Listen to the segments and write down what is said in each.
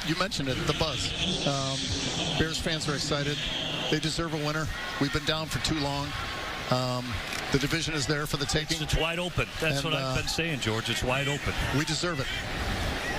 You mentioned it, the buzz. Bears fans are excited. They deserve a winner. We've been down for too long. The division is there for the taking. It's wide open. That's what I've been saying, George. It's wide open. We deserve it.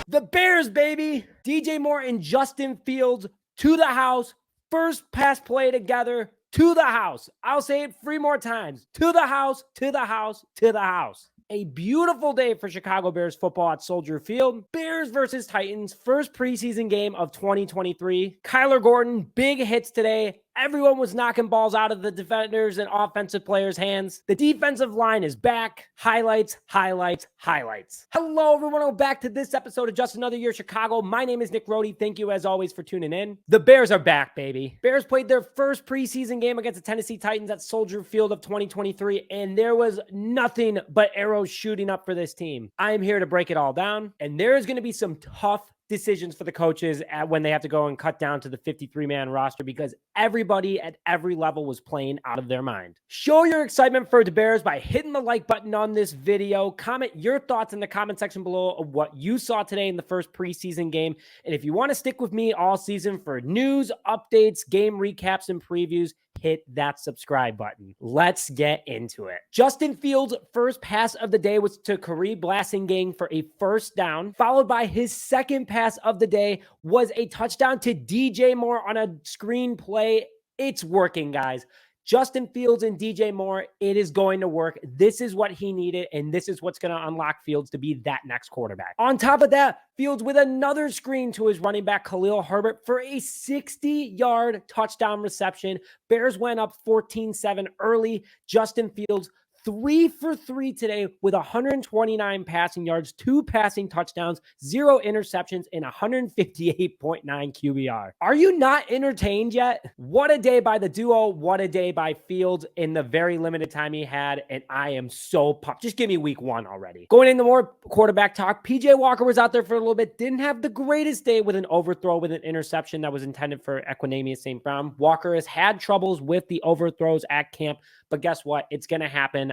The Bears, baby. DJ Moore and Justin Fields to the house. First pass play together to the house. I'll say it 3 more times. To the house, to the house, to the house. A beautiful day for Chicago Bears football at Soldier Field. Bears versus Titans, first preseason game of 2023. Kyler Gordan, big hits today. Everyone was knocking balls out of the defenders and offensive players' hands. The defensive line is back. Highlights, highlights, highlights. Hello, everyone. Welcome back to this episode of Just Another Year Chicago. My name is Nick Rohde. Thank you, as always, for tuning in. The Bears are back, baby. Bears played their first preseason game against the Tennessee Titans at Soldier Field of 2023, and there was nothing but arrows shooting up for this team. I am here to break it all down, and there is going to be some tough decisions for the coaches when they have to go and cut down to the 53-man roster because everybody at every level was playing out of their mind. Show your excitement for the Bears by hitting the like button on this video. Comment your thoughts in the comment section below of what you saw today in the first preseason game. And if you want to stick with me all season for news, updates, game recaps, and previews, hit that subscribe button. Let's get into it. Justin Fields' first pass of the day was to Kareem Blasingame for a first down, followed by his second pass of the day was a touchdown to DJ Moore on a screen play. It's working, guys. Justin Fields and DJ Moore, it is going to work. This is what he needed, and this is what's going to unlock Fields to be that next quarterback. On top of that, Fields with another screen to his running back, Khalil Herbert, for a 60-yard touchdown reception. Bears went up 14-7 early. Justin Fields 3 for 3 today with 129 passing yards, 2 passing touchdowns, 0 interceptions, and 158.9 QBR. Are you not entertained yet? What a day by the duo. What a day by Fields in the very limited time he had, and I am so pumped. Just give me week 1 already. Going into more quarterback talk, PJ Walker was out there for a little bit, didn't have the greatest day with an overthrow with an interception that was intended for Equanimeous St. Brown. Walker has had troubles with the overthrows at camp, but guess what? It's going to happen.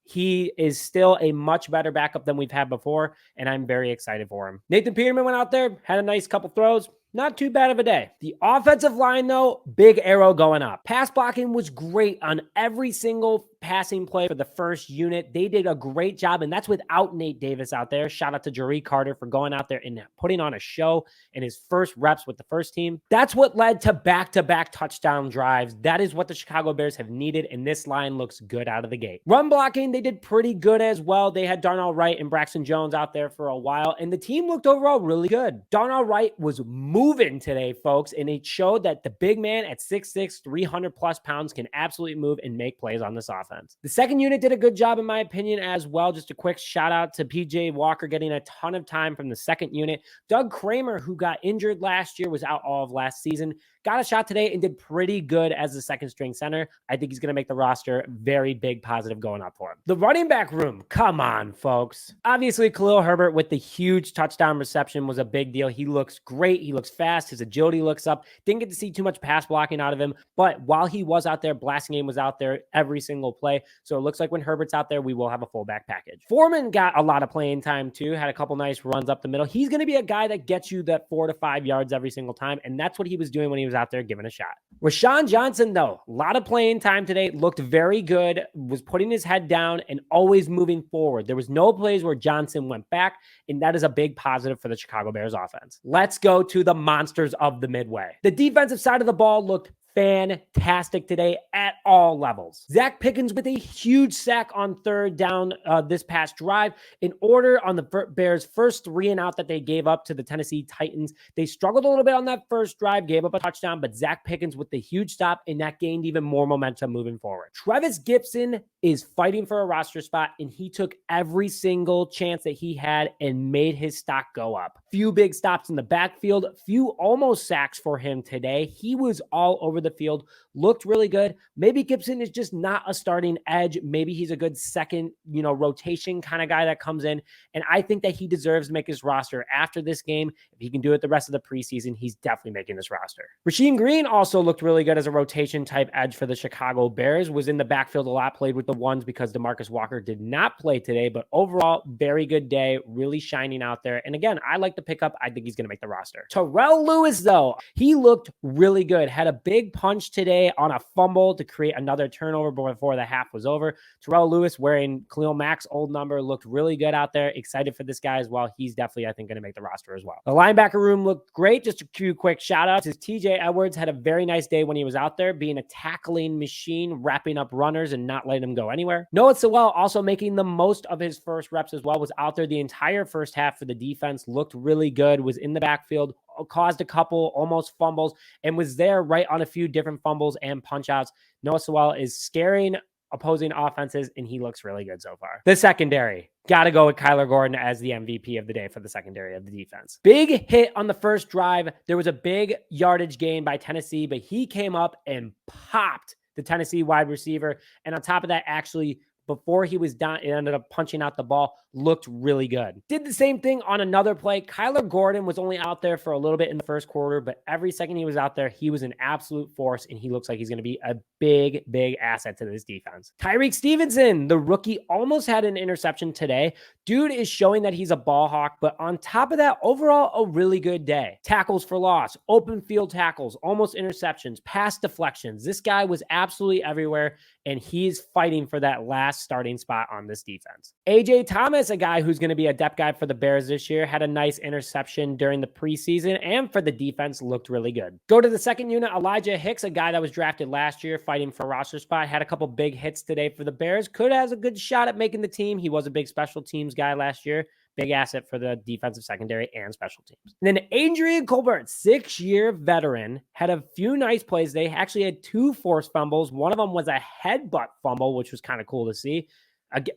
He is still a much better backup than we've had before, and I'm very excited for him. Nathan Peterman went out there, had a nice couple throws. Not too bad of a day. The offensive line, though, big arrow going up. Pass blocking was great on every single passing play for the first unit. They did a great job, and that's without Nate Davis out there. Shout out to Tyrique Carter for going out there and putting on a show in his first reps with the first team. That's what led to back-to-back touchdown drives. That is what the Chicago Bears have needed, and this line looks good out of the gate. Run blocking, they did pretty good as well. They had Darnell Wright and Braxton Jones out there for a while, and the team looked overall really good. Darnell Wright was moving today, folks, and it showed that the big man at 6'6", 300-plus pounds can absolutely move and make plays on this offense. The second unit did a good job, in my opinion, as well. Just a quick shout-out to P.J. Walker getting a ton of time from the second unit. Doug Kramer, who got injured last year, was out all of last season, got a shot today and did pretty good as the second-string center. I think he's going to make the roster very big positive going up for him. The running back room, come on, folks. Obviously, Khalil Herbert with the huge touchdown reception was a big deal. He looks great. He looks fast. His agility looks up. Didn't get to see too much pass blocking out of him, but while he was out there, Blasingame was out there every single play. So it looks like when Herbert's out there, we will have a fullback package. Foreman got a lot of playing time too, had a couple nice runs up the middle. He's going to be a guy that gets you that 4 to 5 yards every single time, and that's what he was doing when he was out there giving a shot. Rashawn Johnson, though, a lot of playing time today, looked very good, was putting his head down and always moving forward. There was no plays where Johnson went back, and that is a big positive for the Chicago Bears offense. Let's go to the monsters of the Midway. The defensive side of the ball looked fantastic today at all levels. Zach Pickens with a huge sack on third down this past drive. In order on the Bears' first 3 and out that they gave up to the Tennessee Titans, they struggled a little bit on that first drive, gave up a touchdown, but Zach Pickens with the huge stop, and that gained even more momentum moving forward. Trevis Gipson is fighting for a roster spot, and he took every single chance that he had and made his stock go up. Few big stops in the backfield, few almost sacks for him today. He was all over the field, looked really good. Maybe Gipson is just not a starting edge. Maybe he's a good second, rotation kind of guy that comes in. And I think that he deserves to make his roster after this game. If he can do it the rest of the preseason, he's definitely making this roster. Rasheem Green also looked really good as a rotation type edge for the Chicago Bears, was in the backfield a lot, played with the ones because DeMarcus Walker did not play today, but overall, very good day, really shining out there. And again, I like the pickup. I think he's going to make the roster. Terrell Lewis, though, he looked really good. Had a big punch today on a fumble to create another turnover before the half was over. Terrell Lewis, wearing Khalil Mack's old number, looked really good out there. Excited for this guy as well. He's definitely, I think, going to make the roster as well. The linebacker room looked great. Just a few quick shout outs. TJ Edwards had a very nice day when he was out there, being a tackling machine, wrapping up runners and not letting them go anywhere. Noah Sewell also making the most of his first reps as well, was out there the entire first half for the defense, looked really good, was in the backfield, caused a couple almost fumbles, and was there right on a few different fumbles and punch outs. Noah Sewell is scaring opposing offenses, and he looks really good so far. The secondary. Got to go with Kyler Gordan as the MVP of the day for the secondary of the defense. Big hit on the first drive. There was a big yardage gain by Tennessee, but he came up and popped the Tennessee wide receiver. And on top of that, actually, before he was done, it ended up punching out the ball, looked really good. Did the same thing on another play. Kyler Gordan was only out there for a little bit in the first quarter, but every second he was out there, he was an absolute force, and he looks like he's going to be a big, big asset to this defense. Tyrique Stevenson, the rookie, almost had an interception today. Dude is showing that he's a ball hawk, but on top of that, overall, a really good day. Tackles for loss, open field tackles, almost interceptions, pass deflections. This guy was absolutely everywhere, and he's fighting for that last starting spot on this defense. AJ Thomas, a guy who's going to be a depth guy for the Bears this year, had a nice interception during the preseason, and for the defense, looked really good. Go to the second unit. Elijah Hicks, a guy that was drafted last year, fighting for a roster spot, had a couple big hits today for the Bears. Could have a good shot at making the team. He was a big special teams guy last year. Big asset for the defensive secondary and special teams. And then Adrian Colbert, 6-year veteran, had a few nice plays. They actually had 2 forced fumbles. One of them was a headbutt fumble, which was kind of cool to see.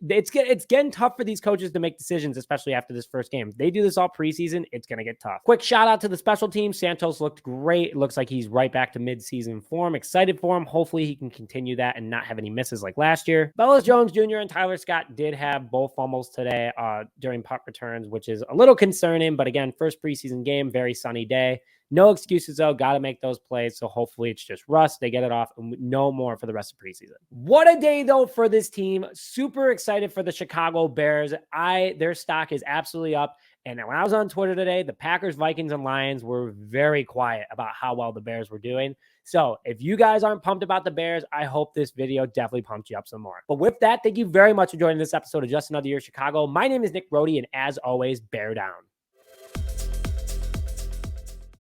It's getting tough for these coaches to make decisions, especially after this first game. If they do this all preseason, it's going to get tough. Quick shout out to the special team. Santos looked great. It looks like he's right back to midseason form. Excited for him. Hopefully he can continue that and not have any misses like last year. Bellis Jones Jr. and Tyler Scott did have both fumbles today during punt returns, which is a little concerning. But again, first preseason game, very sunny day. No excuses, though. Got to make those plays. So hopefully it's just rust. They get it off and no more for the rest of preseason. What a day, though, for this team. Super excited for the Chicago Bears. Their stock is absolutely up. And when I was on Twitter today, the Packers, Vikings, and Lions were very quiet about how well the Bears were doing. So if you guys aren't pumped about the Bears, I hope this video definitely pumped you up some more. But with that, thank you very much for joining this episode of Just Another Year Chicago. My name is Nick Brody, and as always, bear down.